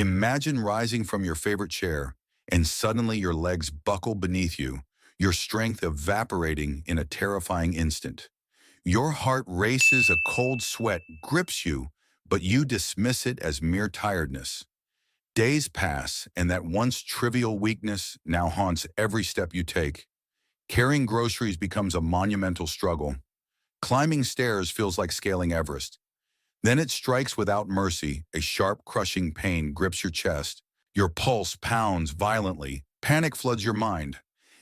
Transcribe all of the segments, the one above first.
Imagine rising from your favorite chair and suddenly your legs buckle beneath you, your strength evaporating in a terrifying instant. Your heart races, a cold sweat grips you, but you dismiss it as mere tiredness. Days pass, and that once trivial weakness now haunts every step you take. Carrying groceries becomes a monumental struggle. Climbing stairs feels like scaling Everest. Then it strikes without mercy. A sharp, crushing pain grips your chest. Your pulse pounds violently. Panic floods your mind.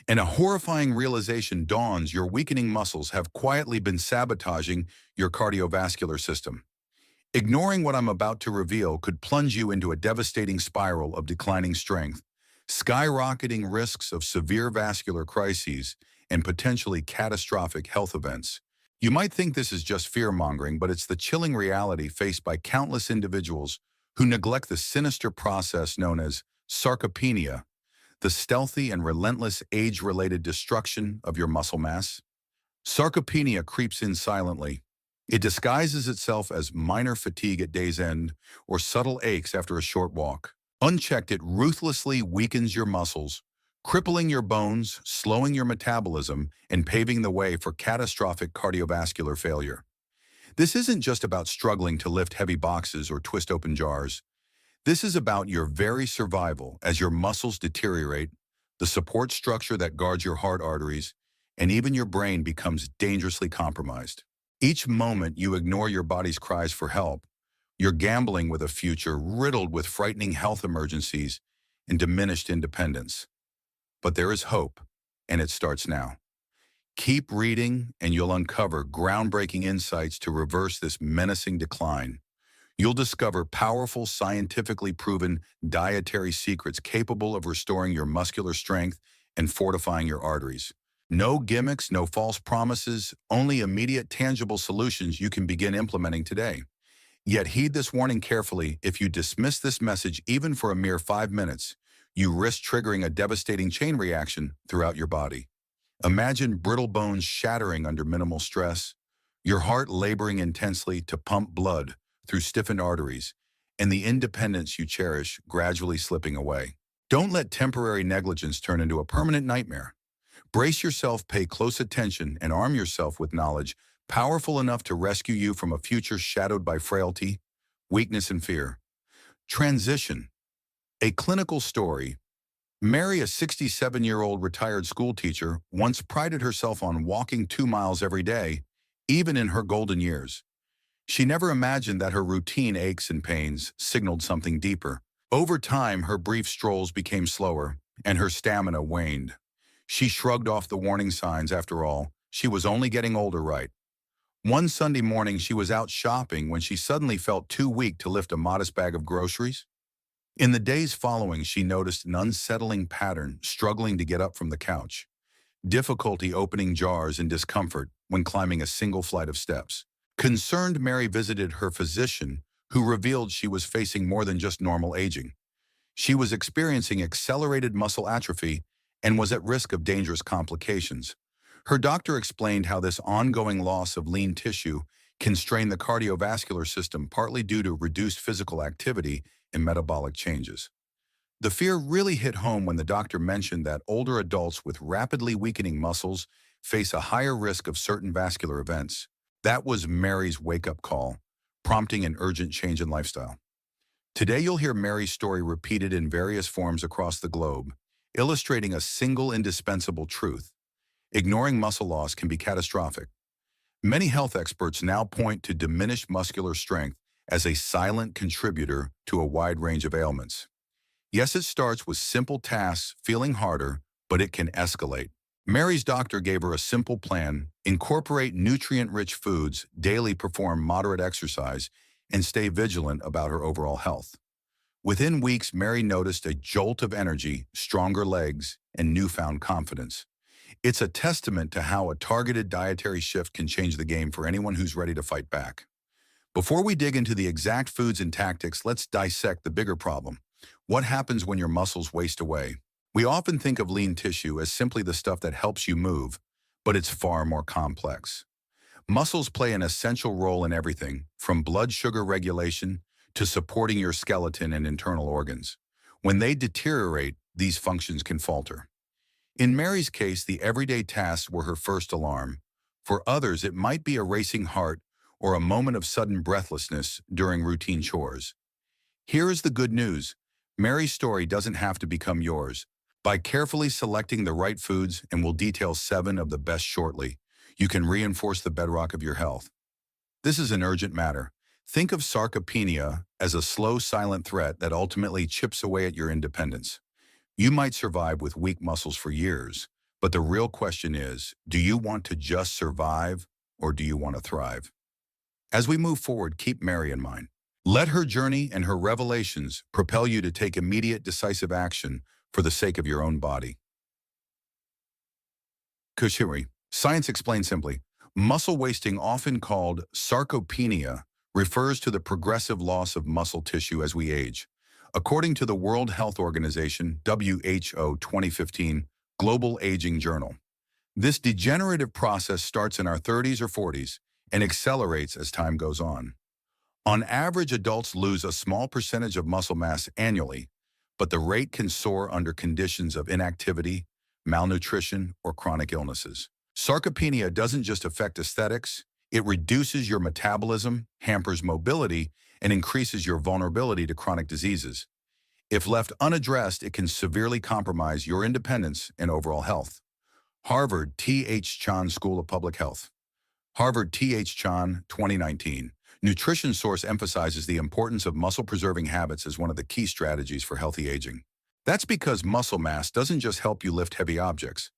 And a horrifying realization dawns: your weakening muscles have quietly been sabotaging your cardiovascular system. Ignoring what I'm about to reveal could plunge you into a devastating spiral of declining strength, skyrocketing risks of severe vascular crises, and potentially catastrophic health events. You might think this is just fear-mongering, but it's the chilling reality faced by countless individuals who neglect the sinister process known as sarcopenia, the stealthy and relentless age-related destruction of your muscle mass. Sarcopenia creeps in silently. It disguises itself as minor fatigue at day's end or subtle aches after a short walk. Unchecked, it ruthlessly weakens your muscles, crippling your bones, slowing your metabolism, and paving the way for catastrophic cardiovascular failure. This isn't just about struggling to lift heavy boxes or twist open jars. This is about your very survival as your muscles deteriorate, the support structure that guards your heart arteries, and even your brain becomes dangerously compromised. Each moment you ignore your body's cries for help, you're gambling with a future riddled with frightening health emergencies and diminished independence. But there is hope, and it starts now. Keep reading, and you'll uncover groundbreaking insights to reverse this menacing decline. You'll discover powerful, scientifically proven dietary secrets capable of restoring your muscular strength and fortifying your arteries. No gimmicks, no false promises, only immediate, tangible solutions you can begin implementing today. Yet heed this warning carefully: if you dismiss this message even for a mere 5 minutes, you risk triggering a devastating chain reaction throughout your body. Imagine brittle bones shattering under minimal stress, your heart laboring intensely to pump blood through stiffened arteries, and the independence you cherish gradually slipping away. Don't let temporary negligence turn into a permanent nightmare. Brace yourself, pay close attention, and arm yourself with knowledge powerful enough to rescue you from a future shadowed by frailty, weakness, and fear. Transition. A clinical story. Mary, a 67-year-old retired school teacher, once prided herself on walking 2 miles every day, even in her golden years. She never imagined that her routine aches and pains signaled something deeper. Over time, her brief strolls became slower, and her stamina waned. She shrugged off the warning signs. After all, she was only getting older, right? One Sunday morning, she was out shopping when she suddenly felt too weak to lift a modest bag of groceries. In the days following, she noticed an unsettling pattern: struggling to get up from the couch, difficulty opening jars, and discomfort when climbing a single flight of steps. Concerned, Mary visited her physician, who revealed she was facing more than just normal aging. She was experiencing accelerated muscle atrophy and was at risk of dangerous complications. Her doctor explained how this ongoing loss of lean tissue can strain the cardiovascular system, partly due to reduced physical activity and metabolic changes. The fear really hit home when the doctor mentioned that older adults with rapidly weakening muscles face a higher risk of certain vascular events. That was Mary's wake-up call, prompting an urgent change in lifestyle. Today you'll hear Mary's story repeated in various forms across the globe, illustrating a single indispensable truth: ignoring muscle loss can be catastrophic. Many health experts now point to diminished muscular strength as a silent contributor to a wide range of ailments. Yes, it starts with simple tasks feeling harder, but it can escalate. Mary's doctor gave her a simple plan: incorporate nutrient-rich foods, daily perform moderate exercise, and stay vigilant about her overall health. Within weeks, Mary noticed a jolt of energy, stronger legs, and newfound confidence. It's a testament to how a targeted dietary shift can change the game for anyone who's ready to fight back. Before we dig into the exact foods and tactics, let's dissect the bigger problem. What happens when your muscles waste away? We often think of lean tissue as simply the stuff that helps you move, but it's far more complex. Muscles play an essential role in everything, from blood sugar regulation to supporting your skeleton and internal organs. When they deteriorate, these functions can falter. In Mary's case, the everyday tasks were her first alarm. For others, it might be a racing heart or a moment of sudden breathlessness during routine chores. Here is the good news. Mary's story doesn't have to become yours. By carefully selecting the right foods, and we'll detail 7 of the best shortly, you can reinforce the bedrock of your health. This is an urgent matter. Think of sarcopenia as a slow, silent threat that ultimately chips away at your independence. You might survive with weak muscles for years, but the real question is, do you want to just survive or do you want to thrive? As we move forward, keep Mary in mind. Let her journey and her revelations propel you to take immediate, decisive action for the sake of your own body. Kushiri. Science explained simply. Muscle wasting, often called sarcopenia, refers to the progressive loss of muscle tissue as we age. According to the World Health Organization, WHO 2015, Global Aging Journal, this degenerative process starts in our 30s or 40s and accelerates as time goes on. On average, adults lose a small percentage of muscle mass annually, but the rate can soar under conditions of inactivity, malnutrition, or chronic illnesses. Sarcopenia doesn't just affect aesthetics, it reduces your metabolism, hampers mobility, and increases your vulnerability to chronic diseases. If left unaddressed, it can severely compromise your independence and overall health. Harvard T.H. Chan School of Public Health. Harvard T.H. Chan, 2019. Nutrition Source emphasizes the importance of muscle-preserving habits as one of the key strategies for healthy aging. That's because muscle mass doesn't just help you lift heavy objects.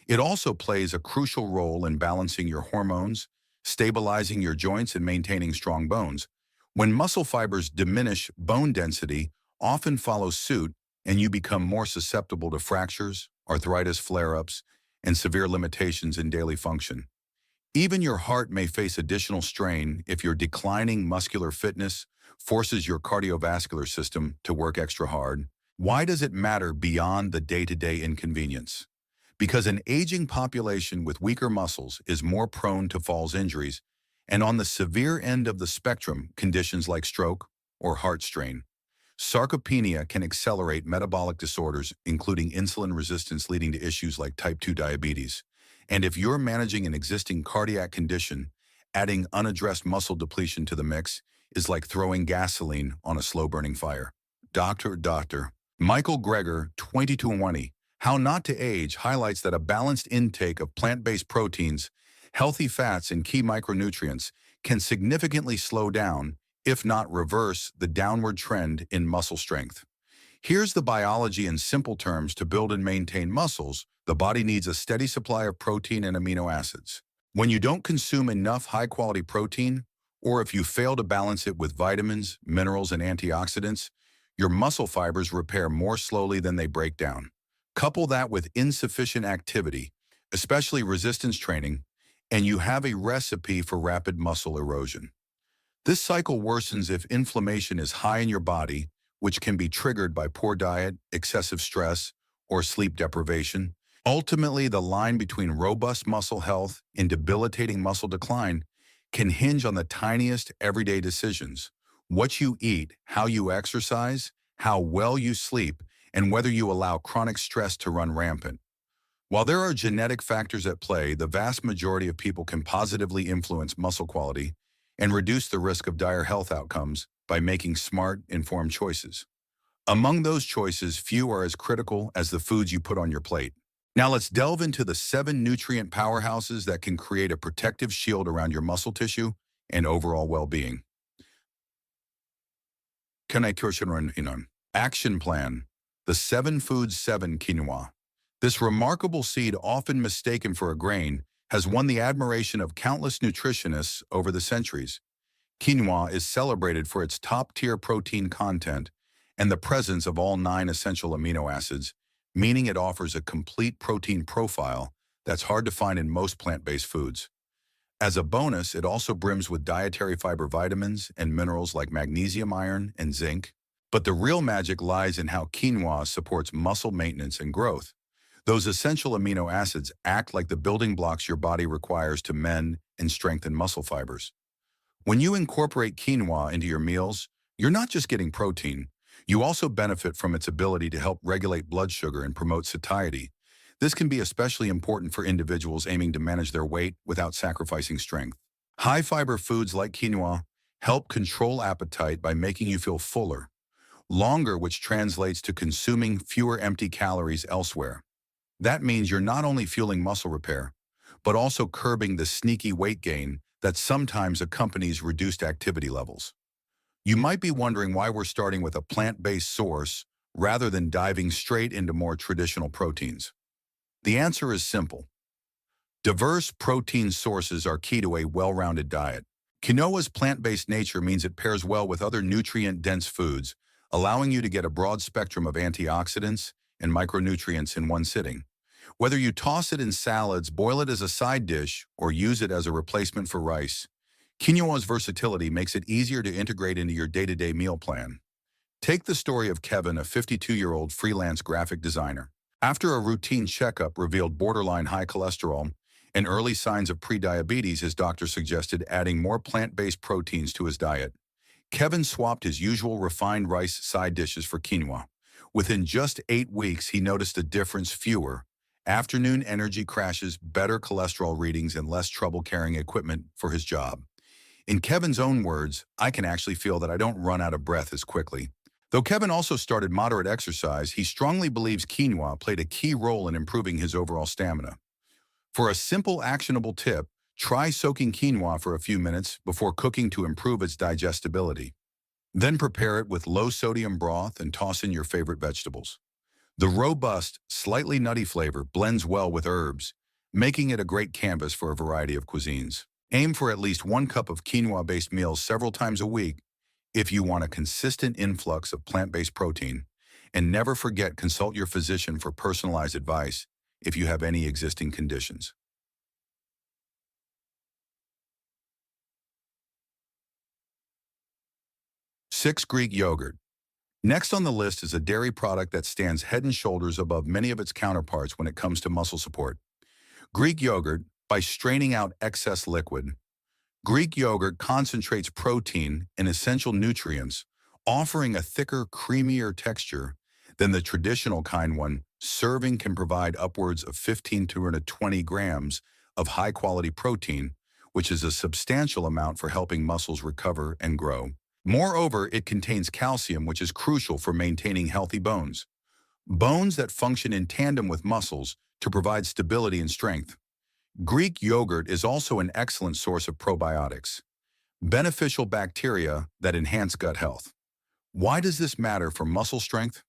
It also plays a crucial role in balancing your hormones, stabilizing your joints, and maintaining strong bones. When muscle fibers diminish, bone density often follows suit, and you become more susceptible to fractures, arthritis flare-ups, and severe limitations in daily function. Even your heart may face additional strain if your declining muscular fitness forces your cardiovascular system to work extra hard. Why does it matter beyond the day-to-day inconvenience? Because an aging population with weaker muscles is more prone to falls injuries, and on the severe end of the spectrum, conditions like stroke or heart strain. Sarcopenia can accelerate metabolic disorders, including insulin resistance, leading to issues like type 2 diabetes. And if you're managing an existing cardiac condition, adding unaddressed muscle depletion to the mix is like throwing gasoline on a slow-burning fire. Dr. Michael Greger, 2220, How Not to Age, highlights that a balanced intake of plant-based proteins, healthy fats, and key micronutrients can significantly slow down, if not reverse, the downward trend in muscle strength. Here's the biology in simple terms. To build and maintain muscles, the body needs a steady supply of protein and amino acids. When you don't consume enough high-quality protein, or if you fail to balance it with vitamins, minerals, and antioxidants, your muscle fibers repair more slowly than they break down. Couple that with insufficient activity, especially resistance training, and you have a recipe for rapid muscle erosion. This cycle worsens if inflammation is high in your body, which can be triggered by poor diet, excessive stress, or sleep deprivation. Ultimately, the line between robust muscle health and debilitating muscle decline can hinge on the tiniest everyday decisions: what you eat, how you exercise, how well you sleep, and whether you allow chronic stress to run rampant. While there are genetic factors at play, the vast majority of people can positively influence muscle quality and reduce the risk of dire health outcomes by making smart, informed choices. Among those choices, few are as critical as the foods you put on your plate. Now let's delve into the 7 nutrient powerhouses that can create a protective shield around your muscle tissue and overall well-being. Action Plan. The 7 Foods 7 Quinoa. This remarkable seed, often mistaken for a grain, has won the admiration of countless nutritionists over the centuries. Quinoa is celebrated for its top-tier protein content and the presence of all 9 essential amino acids, meaning it offers a complete protein profile that's hard to find in most plant-based foods. As a bonus, it also brims with dietary fiber vitamins and minerals like magnesium, iron, and zinc. But the real magic lies in how quinoa supports muscle maintenance and growth. Those essential amino acids act like the building blocks your body requires to mend and strengthen muscle fibers. When you incorporate quinoa into your meals, You're not just getting protein, you also benefit from its ability to help regulate blood sugar and promote satiety. This can be especially important for individuals aiming to manage their weight without sacrificing strength. High-fiber foods like quinoa help control appetite by making you feel fuller, longer, which translates to consuming fewer empty calories elsewhere. That means you're not only fueling muscle repair, but also curbing the sneaky weight gain that sometimes accompanies reduced activity levels. You might be wondering why we're starting with a plant-based source rather than diving straight into more traditional proteins. The answer is simple. Diverse protein sources are key to a well-rounded diet. Quinoa's plant-based nature means it pairs well with other nutrient-dense foods, allowing you to get a broad spectrum of antioxidants and micronutrients in one sitting. Whether you toss it in salads, boil it as a side dish, or use it as a replacement for rice, quinoa's versatility makes it easier to integrate into your day-to-day meal plan. Take the story of Kevin, a 52-year-old freelance graphic designer. After a routine checkup revealed borderline high cholesterol and early signs of prediabetes, his doctor suggested adding more plant-based proteins to his diet. Kevin swapped his usual refined rice side dishes for quinoa. Within just 8 weeks, he noticed a difference: fewer afternoon energy crashes, better cholesterol readings, and less trouble carrying equipment for his job. In Kevin's own words, "I can actually feel that I don't run out of breath as quickly." Though Kevin also started moderate exercise, he strongly believes quinoa played a key role in improving his overall stamina. For a simple, actionable tip, try soaking quinoa for a few minutes before cooking to improve its digestibility. Then prepare it with low-sodium broth and toss in your favorite vegetables. The robust, slightly nutty flavor blends well with herbs, making it a great canvas for a variety of cuisines. Aim for at least 1 cup of quinoa-based meals several times a week if you want a consistent influx of plant-based protein. And never forget, consult your physician for personalized advice if you have any existing conditions. 6. Greek yogurt. Next on the list is a dairy product that stands head and shoulders above many of its counterparts when it comes to muscle support. Greek yogurt, by straining out excess liquid. Greek yogurt concentrates protein and essential nutrients, offering a thicker, creamier texture than the traditional kind. One serving can provide upwards of 15 to 20 grams of high-quality protein, which is a substantial amount for helping muscles recover and grow. Moreover, it contains calcium, which is crucial for maintaining healthy bones. Bones that function in tandem with muscles to provide stability and strength. Greek yogurt is also an excellent source of probiotics, beneficial bacteria that enhance gut health. Why does this matter for muscle strength?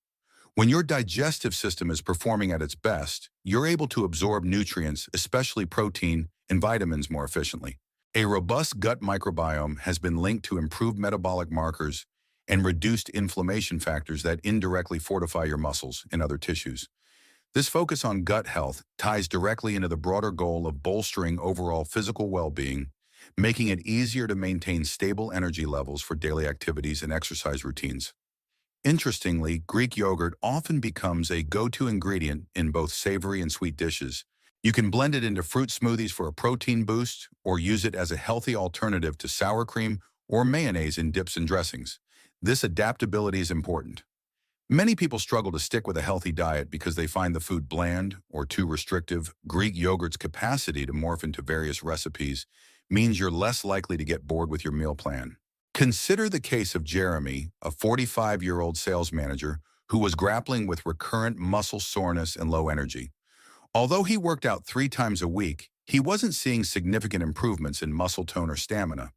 When your digestive system is performing at its best, you're able to absorb nutrients, especially protein and vitamins, more efficiently. A robust gut microbiome has been linked to improved metabolic markers and reduced inflammation factors that indirectly fortify your muscles and other tissues. This focus on gut health ties directly into the broader goal of bolstering overall physical well-being, making it easier to maintain stable energy levels for daily activities and exercise routines. Interestingly, Greek yogurt often becomes a go-to ingredient in both savory and sweet dishes. You can blend it into fruit smoothies for a protein boost, or use it as a healthy alternative to sour cream or mayonnaise in dips and dressings. This adaptability is important. Many people struggle to stick with a healthy diet because they find the food bland or too restrictive. Greek yogurt's capacity to morph into various recipes means you're less likely to get bored with your meal plan. Consider the case of Jeremy, a 45-year-old sales manager who was grappling with recurrent muscle soreness and low energy. Although he worked out 3 times a week, he wasn't seeing significant improvements in muscle tone or stamina.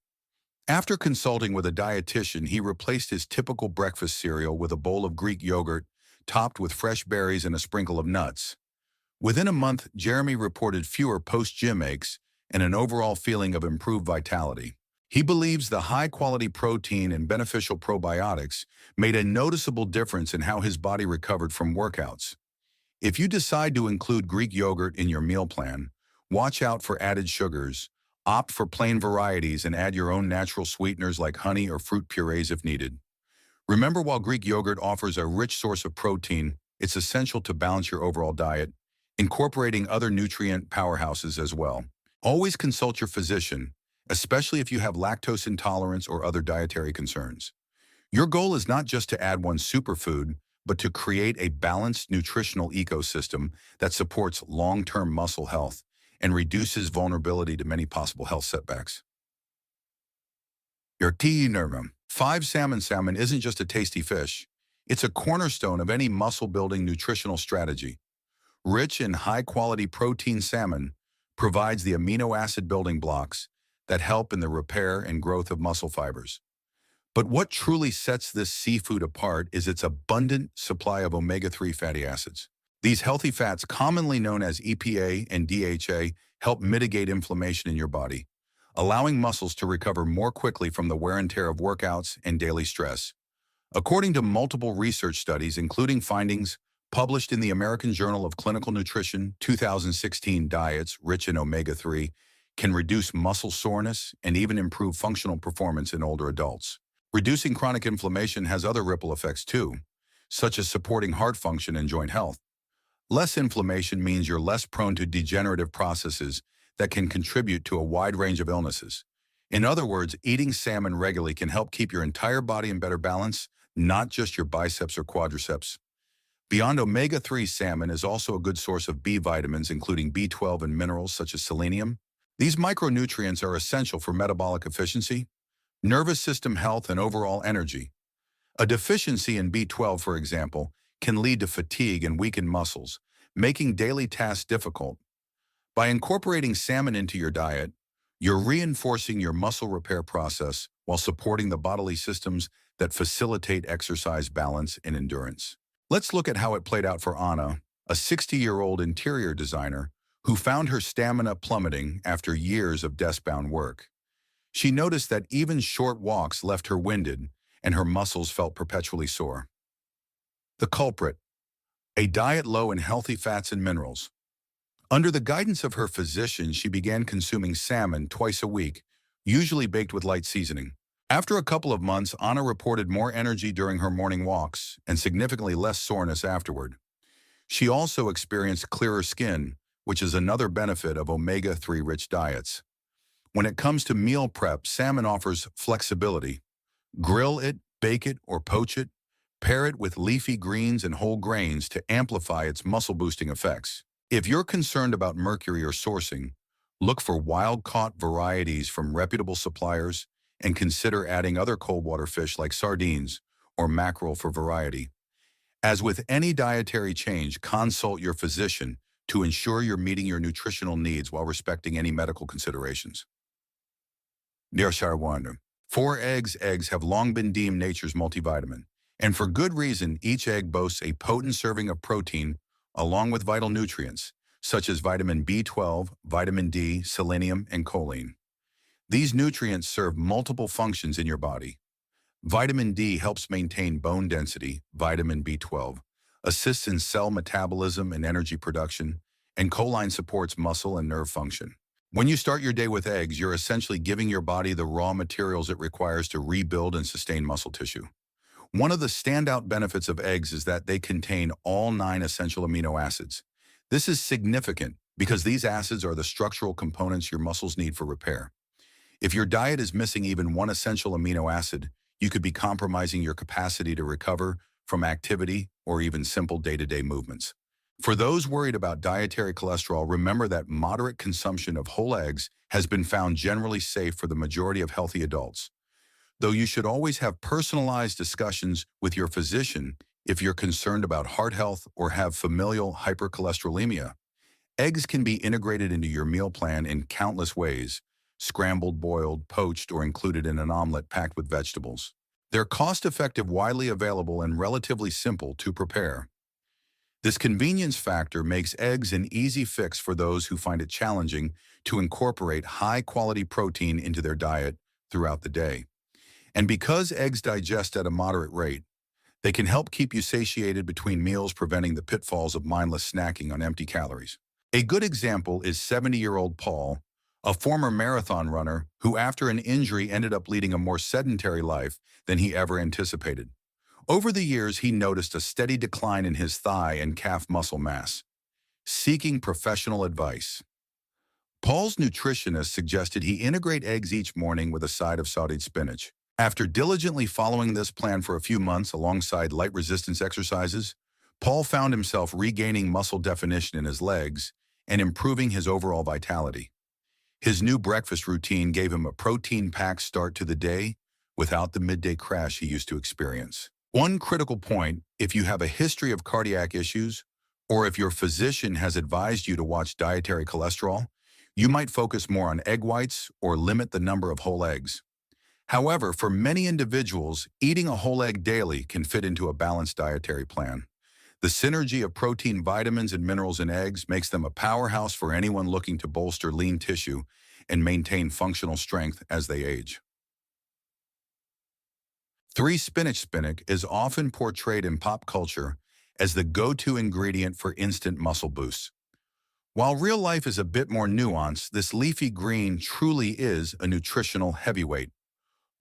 After consulting with a dietitian, he replaced his typical breakfast cereal with a bowl of Greek yogurt topped with fresh berries and a sprinkle of nuts. Within a month, Jeremy reported fewer post-gym aches and an overall feeling of improved vitality. He believes the high-quality protein and beneficial probiotics made a noticeable difference in how his body recovered from workouts. If you decide to include Greek yogurt in your meal plan, watch out for added sugars. Opt for plain varieties and add your own natural sweeteners like honey or fruit purees if needed. Remember, while Greek yogurt offers a rich source of protein, it's essential to balance your overall diet, incorporating other nutrient powerhouses as well. Always consult your physician, especially if you have lactose intolerance or other dietary concerns. Your goal is not just to add one superfood, but to create a balanced nutritional ecosystem that supports long-term muscle health and reduces vulnerability to many possible health setbacks. Your tea nervum. 5 salmon isn't just a tasty fish. It's a cornerstone of any muscle-building nutritional strategy. Rich in high-quality protein salmon provides the amino acid building blocks that help in the repair and growth of muscle fibers. But what truly sets this seafood apart is its abundant supply of omega-3 fatty acids. These healthy fats, commonly known as EPA and DHA, help mitigate inflammation in your body, allowing muscles to recover more quickly from the wear and tear of workouts and daily stress. According to multiple research studies, including findings published in the American Journal of Clinical Nutrition 2016, diets rich in omega-3 can reduce muscle soreness and even improve functional performance in older adults. Reducing chronic inflammation has other ripple effects too, such as supporting heart function and joint health. Less inflammation means you're less prone to degenerative processes that can contribute to a wide range of illnesses. In other words, eating salmon regularly can help keep your entire body in better balance, not just your biceps or quadriceps. Beyond omega-3, salmon is also a good source of B vitamins, including B12 and minerals such as selenium. These micronutrients are essential for metabolic efficiency, nervous system health, and overall energy. A deficiency in B12, for example, can lead to fatigue and weakened muscles, making daily tasks difficult. By incorporating salmon into your diet, you're reinforcing your muscle repair process while supporting the bodily systems that facilitate exercise balance and endurance. Let's look at how it played out for Anna, a 60-year-old interior designer who found her stamina plummeting after years of desk-bound work. She noticed that even short walks left her winded and her muscles felt perpetually sore. The culprit: a diet low in healthy fats and minerals. Under the guidance of her physician, she began consuming salmon twice a week, usually baked with light seasoning. After a couple of months, Anna reported more energy during her morning walks and significantly less soreness afterward. She also experienced clearer skin, which is another benefit of omega-3 rich diets. When it comes to meal prep, salmon offers flexibility. Grill it, bake it, or poach it. Pair it with leafy greens and whole grains to amplify its muscle-boosting effects. If you're concerned about mercury or sourcing, look for wild-caught varieties from reputable suppliers and consider adding other cold-water fish like sardines or mackerel for variety. As with any dietary change, consult your physician to ensure you're meeting your nutritional needs while respecting any medical considerations. Nirsharawana. 4 eggs. Eggs have long been deemed nature's multivitamin. And for good reason. Each egg boasts a potent serving of protein along with vital nutrients, such as vitamin B12, vitamin D, selenium, and choline. These nutrients serve multiple functions in your body. Vitamin D helps maintain bone density. Vitamin B12 assists in cell metabolism and energy production, and choline supports muscle and nerve function. When you start your day with eggs, you're essentially giving your body the raw materials it requires to rebuild and sustain muscle tissue. One of the standout benefits of eggs is that they contain all 9 essential amino acids. This is significant because these acids are the structural components your muscles need for repair. If your diet is missing even one essential amino acid, you could be compromising your capacity to recover from activity or even simple day-to-day movements. For those worried about dietary cholesterol, remember that moderate consumption of whole eggs has been found generally safe for the majority of healthy adults. Though you should always have personalized discussions with your physician if you're concerned about heart health or have familial hypercholesterolemia. Eggs can be integrated into your meal plan in countless ways: scrambled, boiled, poached, or included in an omelet packed with vegetables. They're cost-effective, widely available, and relatively simple to prepare. This convenience factor makes eggs an easy fix for those who find it challenging to incorporate high-quality protein into their diet throughout the day. And because eggs digest at a moderate rate, they can help keep you satiated between meals, preventing the pitfalls of mindless snacking on empty calories. A good example is 70-year-old Paul, a former marathon runner who after an injury ended up leading a more sedentary life than he ever anticipated. Over the years, he noticed a steady decline in his thigh and calf muscle mass. Seeking professional advice, Paul's nutritionist suggested he integrate eggs each morning with a side of sauteed spinach. After diligently following this plan for a few months alongside light resistance exercises, Paul found himself regaining muscle definition in his legs and improving his overall vitality. His new breakfast routine gave him a protein-packed start to the day without the midday crash he used to experience. One critical point: if you have a history of cardiac issues, or if your physician has advised you to watch dietary cholesterol, you might focus more on egg whites or limit the number of whole eggs. However, for many individuals, eating a whole egg daily can fit into a balanced dietary plan. The synergy of protein, vitamins, and minerals in eggs makes them a powerhouse for anyone looking to bolster lean tissue and maintain functional strength as they age. 3. Spinach is often portrayed in pop culture as the go-to ingredient for instant muscle boosts. While real life is a bit more nuanced, this leafy green truly is a nutritional heavyweight.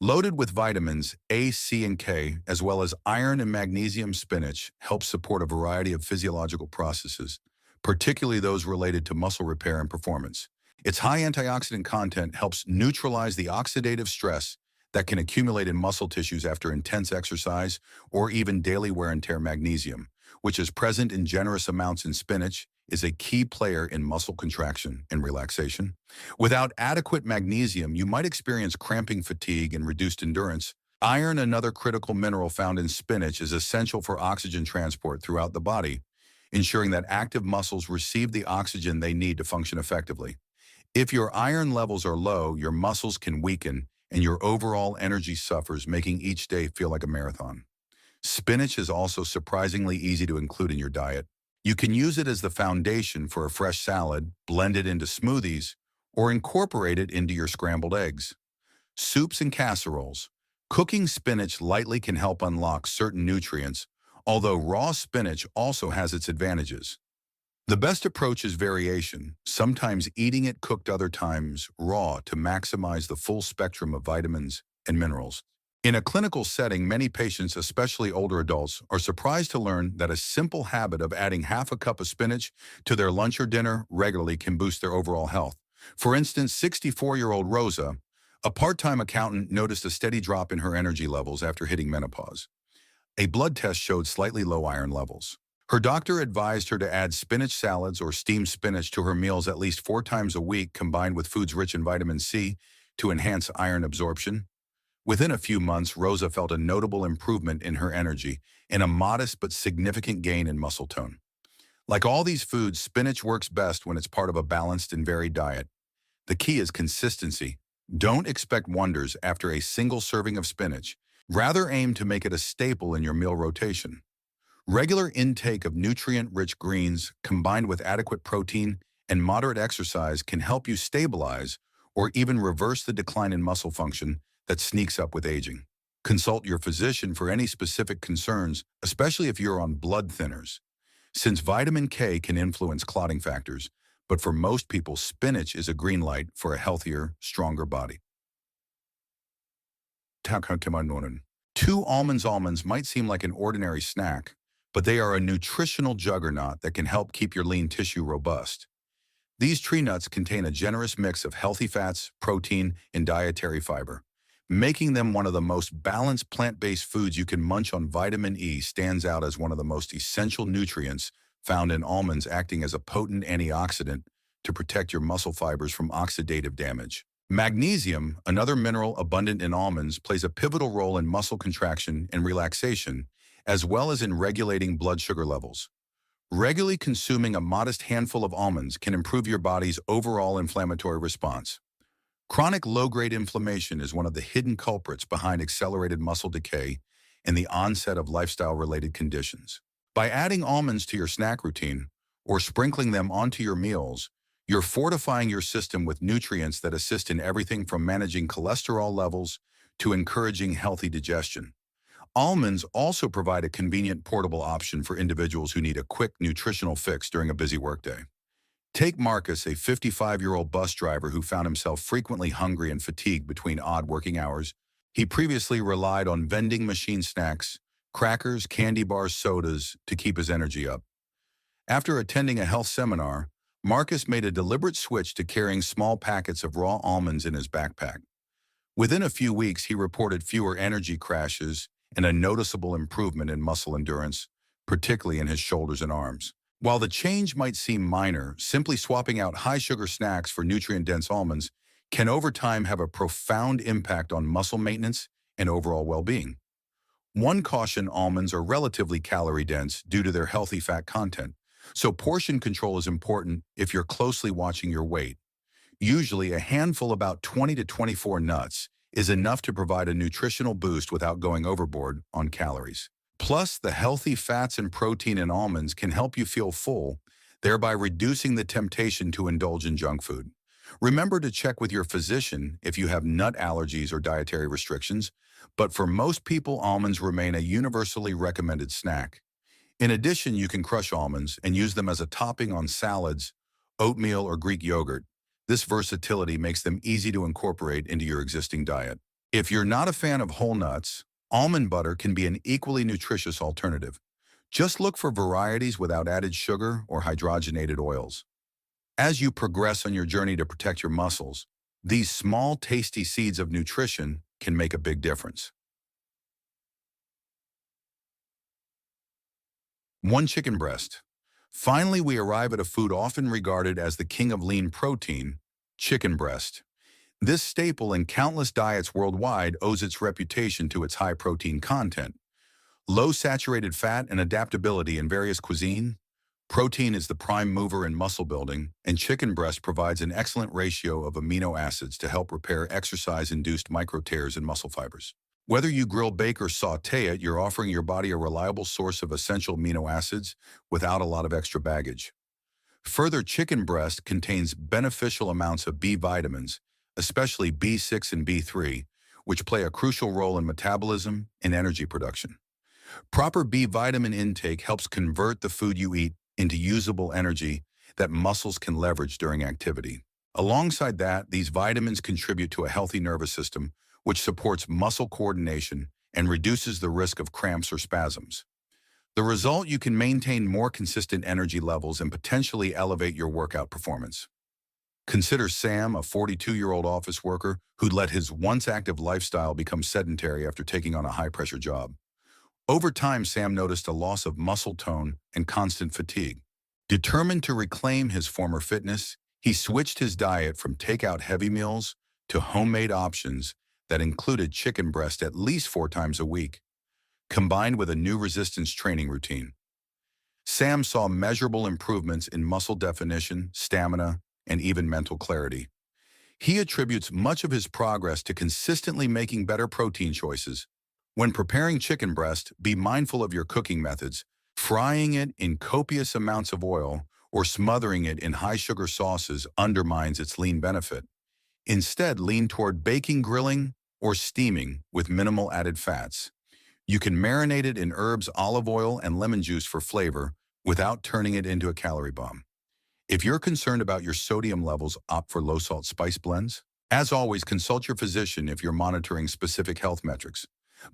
Loaded with vitamins A, C, and K, as well as iron and magnesium, spinach helps support a variety of physiological processes, particularly those related to muscle repair and performance. Its high antioxidant content helps neutralize the oxidative stress that can accumulate in muscle tissues after intense exercise or even daily wear and tear. Magnesium, which is present in generous amounts in spinach, is a key player in muscle contraction and relaxation. Without adequate magnesium, you might experience cramping, fatigue, and reduced endurance. Iron, another critical mineral found in spinach, is essential for oxygen transport throughout the body, ensuring that active muscles receive the oxygen they need to function effectively. If your iron levels are low, your muscles can weaken and your overall energy suffers, making each day feel like a marathon. Spinach is also surprisingly easy to include in your diet. You can use it as the foundation for a fresh salad, blend it into smoothies, or incorporate it into your scrambled eggs, soups, and casseroles. Cooking spinach lightly can help unlock certain nutrients, although raw spinach also has its advantages. The best approach is variation, sometimes eating it cooked, other times raw, to maximize the full spectrum of vitamins and minerals. In a clinical setting, many patients, especially older adults, are surprised to learn that a simple habit of adding half a cup of spinach to their lunch or dinner regularly can boost their overall health. For instance, 64-year-old Rosa, a part-time accountant, noticed a steady drop in her energy levels after hitting menopause. A blood test showed slightly low iron levels. Her doctor advised her to add spinach salads or steamed spinach to her meals at least 4 times a week, combined with foods rich in vitamin C to enhance iron absorption. Within a few months, Rosa felt a notable improvement in her energy and a modest but significant gain in muscle tone. Like all these foods, spinach works best when it's part of a balanced and varied diet. The key is consistency. Don't expect wonders after a single serving of spinach. Rather, aim to make it a staple in your meal rotation. Regular intake of nutrient-rich greens combined with adequate protein and moderate exercise can help you stabilize or even reverse the decline in muscle function that sneaks up with aging. Consult your physician for any specific concerns, especially if you're on blood thinners, since vitamin K can influence clotting factors, but for most people, spinach is a green light for a healthier, stronger body. 2 almonds. Almonds might seem like an ordinary snack, but they are a nutritional juggernaut that can help keep your lean tissue robust. These tree nuts contain a generous mix of healthy fats, protein, and dietary fiber, making them one of the most balanced plant-based foods you can munch on. Vitamin E stands out as one of the most essential nutrients found in almonds, acting as a potent antioxidant to protect your muscle fibers from oxidative damage. Magnesium, another mineral abundant in almonds, plays a pivotal role in muscle contraction and relaxation, as well as in regulating blood sugar levels. Regularly consuming a modest handful of almonds can improve your body's overall inflammatory response. Chronic low-grade inflammation is one of the hidden culprits behind accelerated muscle decay and the onset of lifestyle-related conditions. By adding almonds to your snack routine or sprinkling them onto your meals, you're fortifying your system with nutrients that assist in everything from managing cholesterol levels to encouraging healthy digestion. Almonds also provide a convenient portable option for individuals who need a quick nutritional fix during a busy workday. Take Marcus, a 55-year-old bus driver who found himself frequently hungry and fatigued between odd working hours. He previously relied on vending machine snacks, crackers, candy bars, sodas to keep his energy up. After attending a health seminar, Marcus made a deliberate switch to carrying small packets of raw almonds in his backpack. Within a few weeks, he reported fewer energy crashes and a noticeable improvement in muscle endurance, particularly in his shoulders and arms. While the change might seem minor, simply swapping out high-sugar snacks for nutrient-dense almonds can over time have a profound impact on muscle maintenance and overall well-being. One caution: almonds are relatively calorie-dense due to their healthy fat content, so portion control is important if you're closely watching your weight. Usually, a handful, about 20 to 24 nuts, is enough to provide a nutritional boost without going overboard on calories. Plus, the healthy fats and protein in almonds can help you feel full, thereby reducing the temptation to indulge in junk food. Remember to check with your physician if you have nut allergies or dietary restrictions, but for most people, almonds remain a universally recommended snack. In addition, you can crush almonds and use them as a topping on salads, oatmeal, or Greek yogurt. This versatility makes them easy to incorporate into your existing diet. If you're not a fan of whole nuts, almond butter can be an equally nutritious alternative. Just look for varieties without added sugar or hydrogenated oils. As you progress on your journey to protect your muscles, these small, tasty seeds of nutrition can make a big difference. 1. Chicken breast. Finally, we arrive at a food often regarded as the king of lean protein: chicken breast. This staple in countless diets worldwide owes its reputation to its high protein content, low saturated fat, and adaptability in various cuisine. Protein is the prime mover in muscle building, and chicken breast provides an excellent ratio of amino acids to help repair exercise-induced micro tears in muscle fibers. Whether you grill, bake, or saute it, you're offering your body a reliable source of essential amino acids without a lot of extra baggage. Further, chicken breast contains beneficial amounts of B vitamins, especially B6 and B3, which play a crucial role in metabolism and energy production. Proper B vitamin intake helps convert the food you eat into usable energy that muscles can leverage during activity. Alongside that, these vitamins contribute to a healthy nervous system, which supports muscle coordination and reduces the risk of cramps or spasms. The result: you can maintain more consistent energy levels and potentially elevate your workout performance. Consider Sam, a 42-year-old office worker who'd let his once active lifestyle become sedentary after taking on a high-pressure job. Over time, Sam noticed a loss of muscle tone and constant fatigue. Determined to reclaim his former fitness, he switched his diet from takeout heavy meals to homemade options that included chicken breast at least 4 times a week, combined with a new resistance training routine. Sam saw measurable improvements in muscle definition, stamina, and even mental clarity. He attributes much of his progress to consistently making better protein choices. When preparing chicken breast, be mindful of your cooking methods. Frying it in copious amounts of oil or smothering it in high-sugar sauces undermines its lean benefit. Instead, lean toward baking, grilling, or steaming with minimal added fats. You can marinate it in herbs, olive oil, and lemon juice for flavor without turning it into a calorie bomb. If you're concerned about your sodium levels, opt for low-salt spice blends. As always, consult your physician if you're monitoring specific health metrics.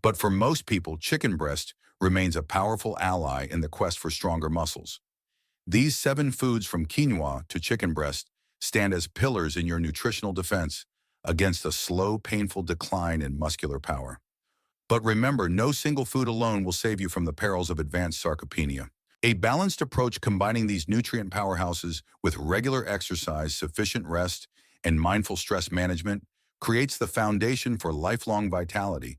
But for most people, chicken breast remains a powerful ally in the quest for stronger muscles. These 7 foods, from quinoa to chicken breast, stand as pillars in your nutritional defense against a slow, painful decline in muscular power. But remember, no single food alone will save you from the perils of advanced sarcopenia. A balanced approach combining these nutrient powerhouses with regular exercise, sufficient rest, and mindful stress management creates the foundation for lifelong vitality.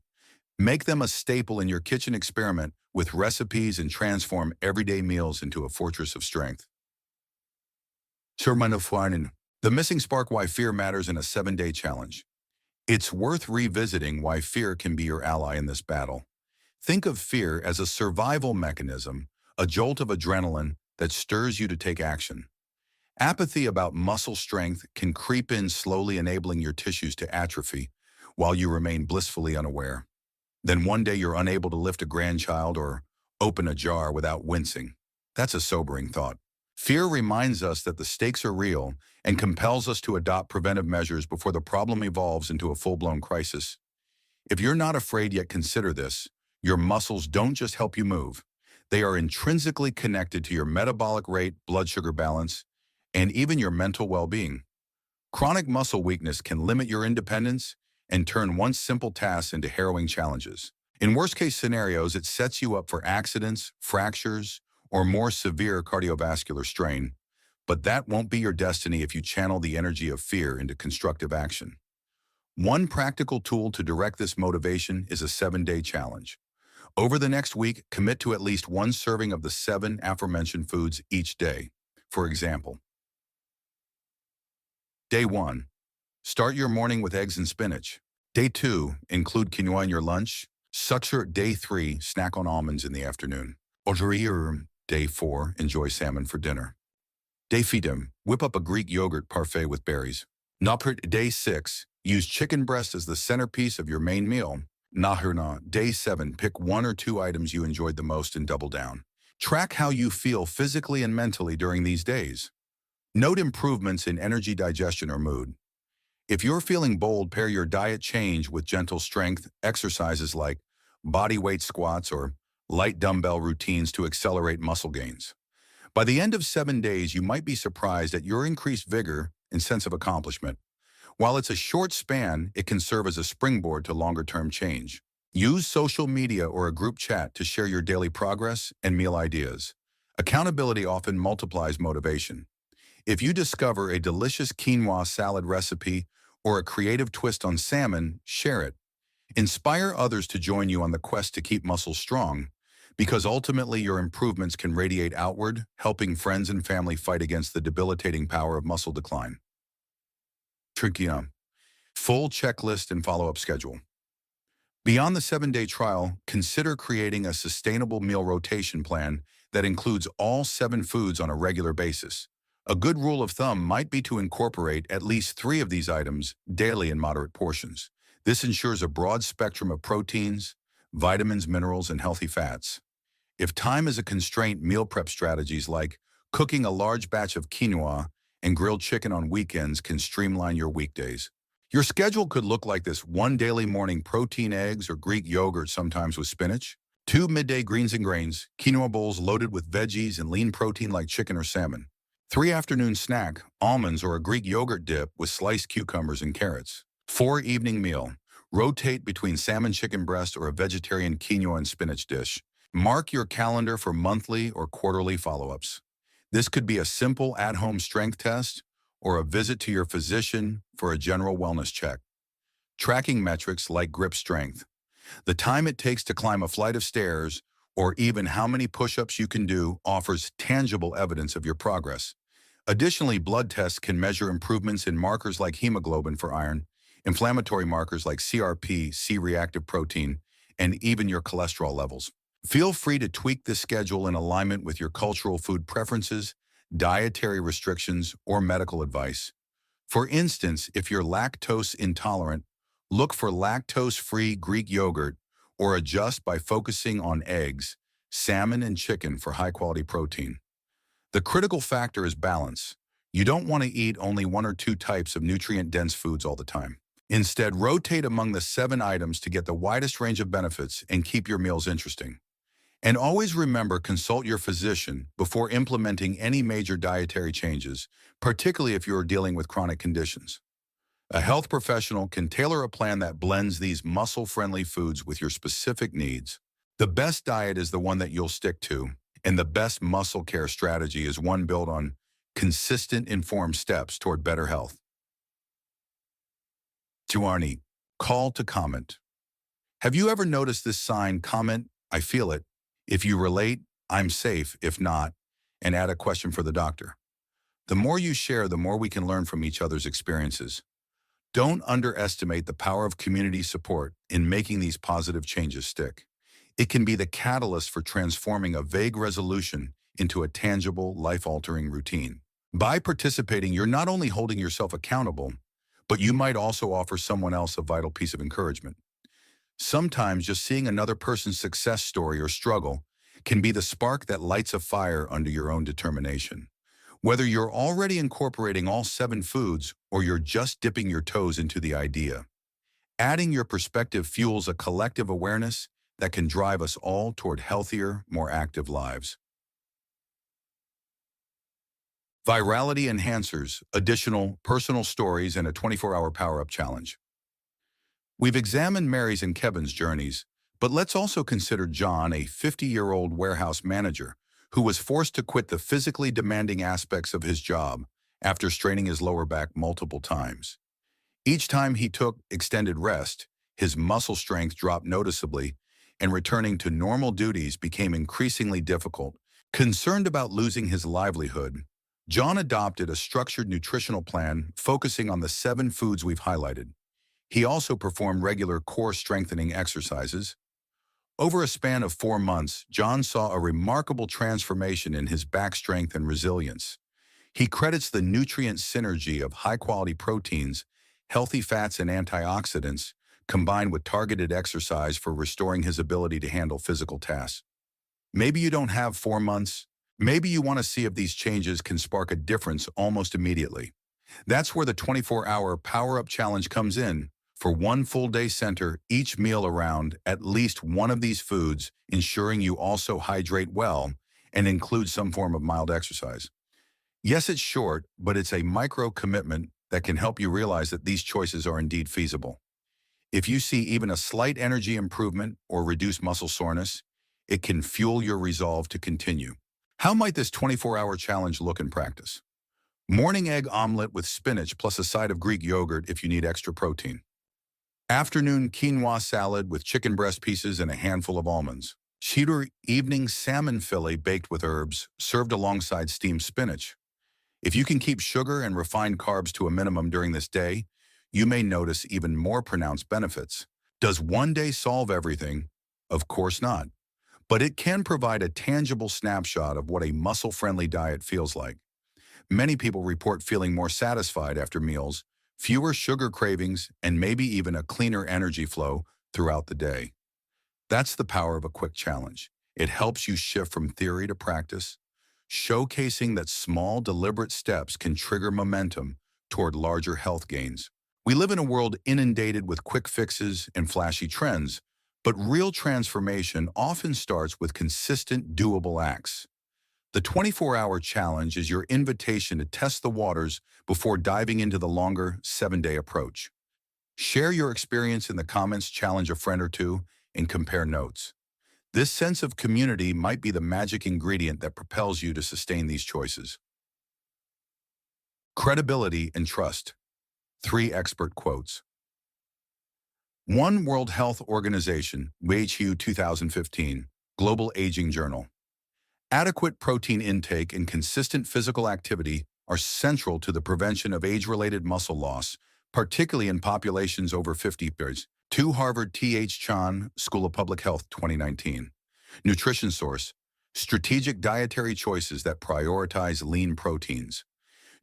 Make them a staple in your kitchen, experiment with recipes, and transform everyday meals into a fortress of strength. The missing spark: why fear matters in a 7-day challenge. It's worth revisiting why fear can be your ally in this battle. Think of fear as a survival mechanism, a jolt of adrenaline that stirs you to take action. Apathy about muscle strength can creep in slowly, enabling your tissues to atrophy while you remain blissfully unaware. Then one day you're unable to lift a grandchild or open a jar without wincing. That's a sobering thought. Fear reminds us that the stakes are real and compels us to adopt preventive measures before the problem evolves into a full-blown crisis. If you're not afraid yet, consider this: your muscles don't just help you move. They are intrinsically connected to your metabolic rate, blood sugar balance, and even your mental well-being. Chronic muscle weakness can limit your independence and turn one simple task into harrowing challenges. In worst-case scenarios, it sets you up for accidents, fractures, or more severe cardiovascular strain, but that won't be your destiny if you channel the energy of fear into constructive action. One practical tool to direct this motivation is a 7-day challenge. Over the next week, commit to at least one serving of the 7 aforementioned foods each day. For example, Day 1. Start your morning with eggs and spinach. Day 2. Include quinoa in your lunch. Structure Day 3. Snack on almonds in the afternoon. Or Day 4. Enjoy salmon for dinner. Day Feedem. Whip up a Greek yogurt parfait with berries. Napert Day 6. Use chicken breast as the centerpiece of your main meal. Nahurna Day 7. Pick 1 or 2 items you enjoyed the most and double down. Track how you feel physically and mentally during these days. Note improvements in energy, digestion, or mood. If you're feeling bold, pair your diet change with gentle strength exercises like body weight squats or light dumbbell routines to accelerate muscle gains. By the end of 7 days, you might be surprised at your increased vigor and sense of accomplishment. While it's a short span, it can serve as a springboard to longer-term change. Use social media or a group chat to share your daily progress and meal ideas. Accountability often multiplies motivation. If you discover a delicious quinoa salad recipe or a creative twist on salmon, share it. Inspire others to join you on the quest to keep muscles strong, because ultimately your improvements can radiate outward, helping friends and family fight against the debilitating power of muscle decline. Trikium. Full checklist and follow-up schedule. Beyond the 7-day trial, consider creating a sustainable meal rotation plan that includes all 7 foods on a regular basis. A good rule of thumb might be to incorporate at least 3 of these items daily in moderate portions. This ensures a broad spectrum of proteins, vitamins, minerals, and healthy fats. If time is a constraint, meal prep strategies like cooking a large batch of quinoa and grilled chicken on weekends can streamline your weekdays. Your schedule could look like this: 1 daily morning protein eggs or Greek yogurt, sometimes with spinach. 2 midday greens and grains, quinoa bowls loaded with veggies and lean protein like chicken or salmon. 3 afternoon snack, almonds or a Greek yogurt dip with sliced cucumbers and carrots. 4 evening meal, rotate between salmon chicken breast or a vegetarian quinoa and spinach dish. Mark your calendar for monthly or quarterly follow-ups. This could be a simple at-home strength test or a visit to your physician for a general wellness check. Tracking metrics like grip strength, the time it takes to climb a flight of stairs, or even how many push-ups you can do offers tangible evidence of your progress. Additionally, blood tests can measure improvements in markers like hemoglobin for iron, inflammatory markers like CRP, C-reactive protein, and even your cholesterol levels. Feel free to tweak the schedule in alignment with your cultural food preferences, dietary restrictions, or medical advice. For instance, if you're lactose intolerant, look for lactose-free Greek yogurt or adjust by focusing on eggs, salmon, and chicken for high-quality protein. The critical factor is balance. You don't want to eat only 1 or 2 types of nutrient-dense foods all the time. Instead, rotate among the 7 items to get the widest range of benefits and keep your meals interesting. And always remember, consult your physician before implementing any major dietary changes, particularly if you are dealing with chronic conditions. A health professional can tailor a plan that blends these muscle-friendly foods with your specific needs. The best diet is the one that you'll stick to, and the best muscle care strategy is one built on consistent, informed steps toward better health. Tuarni, call to comment. Have you ever noticed this sign? Comment, I feel it. If you relate, I'm safe. If not, and add a question for the doctor. The more you share, the more we can learn from each other's experiences. Don't underestimate the power of community support in making these positive changes stick. It can be the catalyst for transforming a vague resolution into a tangible, life-altering routine. By participating, you're not only holding yourself accountable, but you might also offer someone else a vital piece of encouragement. Sometimes just seeing another person's success story or struggle can be the spark that lights a fire under your own determination. Whether you're already incorporating all 7 foods or you're just dipping your toes into the idea, adding your perspective fuels a collective awareness that can drive us all toward healthier, more active lives. Virality enhancers, additional personal stories, and a 24-hour power-up challenge. We've examined Mary's and Kevin's journeys, but let's also consider John, a 50-year-old warehouse manager who was forced to quit the physically demanding aspects of his job after straining his lower back multiple times. Each time he took extended rest, his muscle strength dropped noticeably, and returning to normal duties became increasingly difficult. Concerned about losing his livelihood, John adopted a structured nutritional plan focusing on the 7 foods we've highlighted. He also performed regular core strengthening exercises. Over a span of 4 months, John saw a remarkable transformation in his back strength and resilience. He credits the nutrient synergy of high-quality proteins, healthy fats, and antioxidants, combined with targeted exercise for restoring his ability to handle physical tasks. Maybe you don't have 4 months. Maybe you want to see if these changes can spark a difference almost immediately. That's where the 24-hour Power-Up Challenge comes in. For one full day, center each meal around at least one of these foods, ensuring you also hydrate well and include some form of mild exercise. Yes, it's short, but it's a micro commitment that can help you realize that these choices are indeed feasible. If you see even a slight energy improvement or reduced muscle soreness, it can fuel your resolve to continue. How might this 24-hour challenge look in practice? Morning egg omelet with spinach plus a side of Greek yogurt if you need extra protein. Afternoon quinoa salad with chicken breast pieces and a handful of almonds. Cheater evening salmon fillet baked with herbs, served alongside steamed spinach. If you can keep sugar and refined carbs to a minimum during this day, you may notice even more pronounced benefits. Does one day solve everything? Of course not. But it can provide a tangible snapshot of what a muscle-friendly diet feels like. Many people report feeling more satisfied after meals, fewer sugar cravings, and maybe even a cleaner energy flow throughout the day. That's the power of a quick challenge. It helps you shift from theory to practice, showcasing that small, deliberate steps can trigger momentum toward larger health gains. We live in a world inundated with quick fixes and flashy trends, but real transformation often starts with consistent, doable acts. The 24-hour challenge is your invitation to test the waters before diving into the longer 7-day approach. Share your experience in the comments, challenge a friend or two, and compare notes. This sense of community might be the magic ingredient that propels you to sustain these choices. Credibility and trust. 3 expert quotes. 1 World Health Organization, WHO 2015, Global Aging Journal. Adequate protein intake and consistent physical activity are central to the prevention of age-related muscle loss, particularly in populations over 50 years. 2 Harvard T.H. Chan, School of Public Health, 2019. Nutrition source: strategic dietary choices that prioritize lean proteins.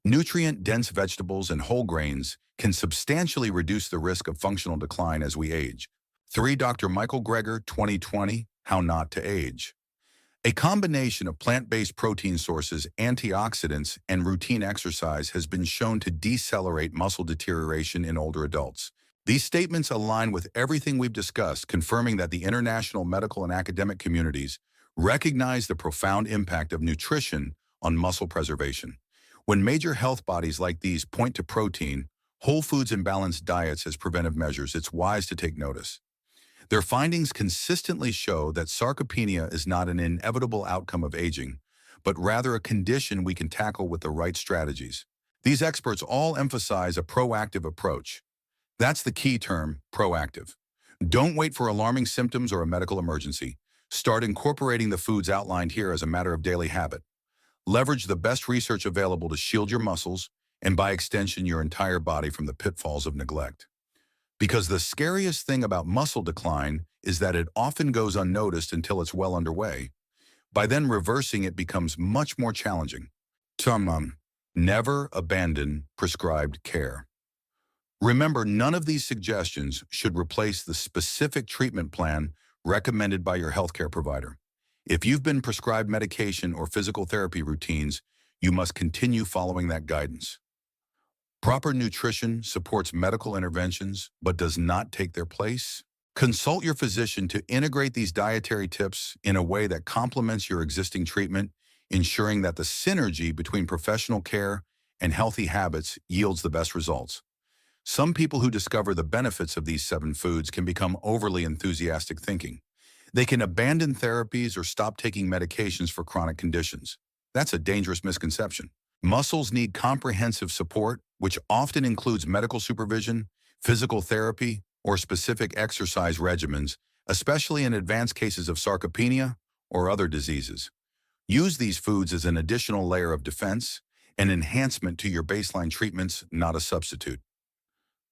Nutrient-dense vegetables and whole grains can substantially reduce the risk of functional decline as we age. 3 Dr. Michael Greger, 2020, How Not to Age. A combination of plant-based protein sources, antioxidants, and routine exercise has been shown to decelerate muscle deterioration in older adults. These statements align with everything we've discussed, confirming that the international medical and academic communities recognize the profound impact of nutrition on muscle preservation. When major health bodies like these point to protein, whole foods, and balanced diets as preventive measures, it's wise to take notice. Their findings consistently show that sarcopenia is not an inevitable outcome of aging, but rather a condition we can tackle with the right strategies. These experts all emphasize a proactive approach. That's the key term, proactive. Don't wait for alarming symptoms or a medical emergency. Start incorporating the foods outlined here as a matter of daily habit. Leverage the best research available to shield your muscles, and by extension, your entire body from the pitfalls of neglect. Because the scariest thing about muscle decline is that it often goes unnoticed until it's well underway. By then, reversing it becomes much more challenging. Never abandon prescribed care. Remember, none of these suggestions should replace the specific treatment plan recommended by your healthcare provider. If you've been prescribed medication or physical therapy routines, you must continue following that guidance. Proper nutrition supports medical interventions, but does not take their place. Consult your physician to integrate these dietary tips in a way that complements your existing treatment, ensuring that the synergy between professional care and healthy habits yields the best results. Some people who discover the benefits of these 7 foods can become overly enthusiastic thinking. They can abandon therapies or stop taking medications for chronic conditions. That's a dangerous misconception. Muscles need comprehensive support, which often includes medical supervision, physical therapy, or specific exercise regimens, especially in advanced cases of sarcopenia or other diseases. Use these foods as an additional layer of defense, an enhancement to your baseline treatments, not a substitute.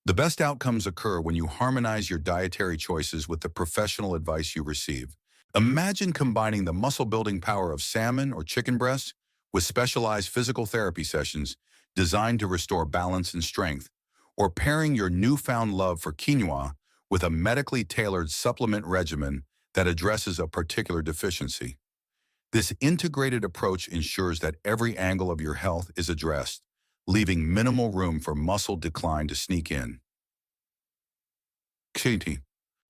The best outcomes occur when you harmonize your dietary choices with the professional advice you receive. Imagine combining the muscle-building power of salmon or chicken breast with specialized physical therapy sessions designed to restore balance and strength, or pairing your newfound love for quinoa with a medically tailored supplement regimen that addresses a particular deficiency. This integrated approach ensures that every angle of your health is addressed, leaving minimal room for muscle decline to sneak in.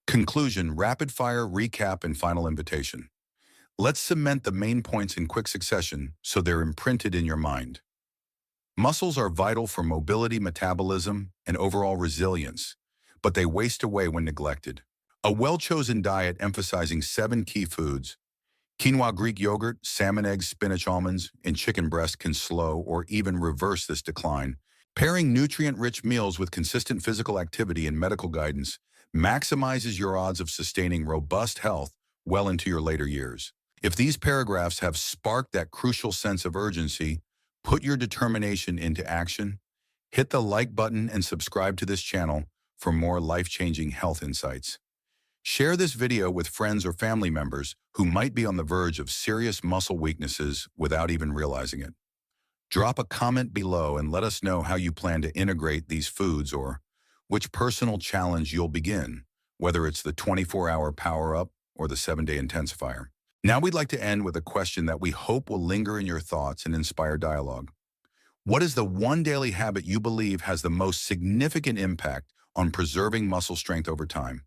Conclusion, rapid fire, recap, and final invitation. Let's cement the main points in quick succession so they're imprinted in your mind. Muscles are vital for mobility, metabolism, and overall resilience, but they waste away when neglected. A well-chosen diet emphasizing 7 key foods, quinoa, Greek yogurt, salmon, eggs, spinach, almonds, and chicken breast can slow or even reverse this decline. Pairing nutrient-rich meals with consistent physical activity and medical guidance maximizes your odds of sustaining robust health well into your later years. If these paragraphs have sparked that crucial sense of urgency, put your determination into action, hit the like button and subscribe to this channel for more life-changing health insights. Share this video with friends or family members who might be on the verge of serious muscle weaknesses without even realizing it. Drop a comment below and let us know how you plan to integrate these foods or which personal challenge you'll begin, whether it's the 24-hour power-up or the 7-day intensifier. Now we'd like to end with a question that we hope will linger in your thoughts and inspire dialogue. What is the one daily habit you believe has the most significant impact on preserving muscle strength over time?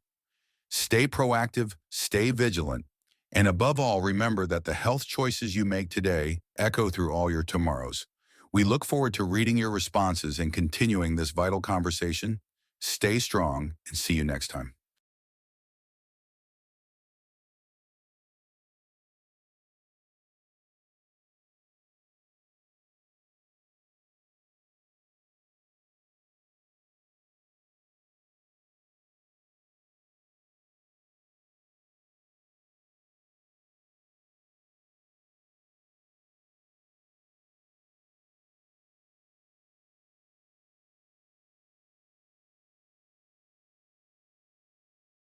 Stay proactive, stay vigilant, and above all, remember that the health choices you make today echo through all your tomorrows. We look forward to reading your responses and continuing this vital conversation. Stay strong and see you next time.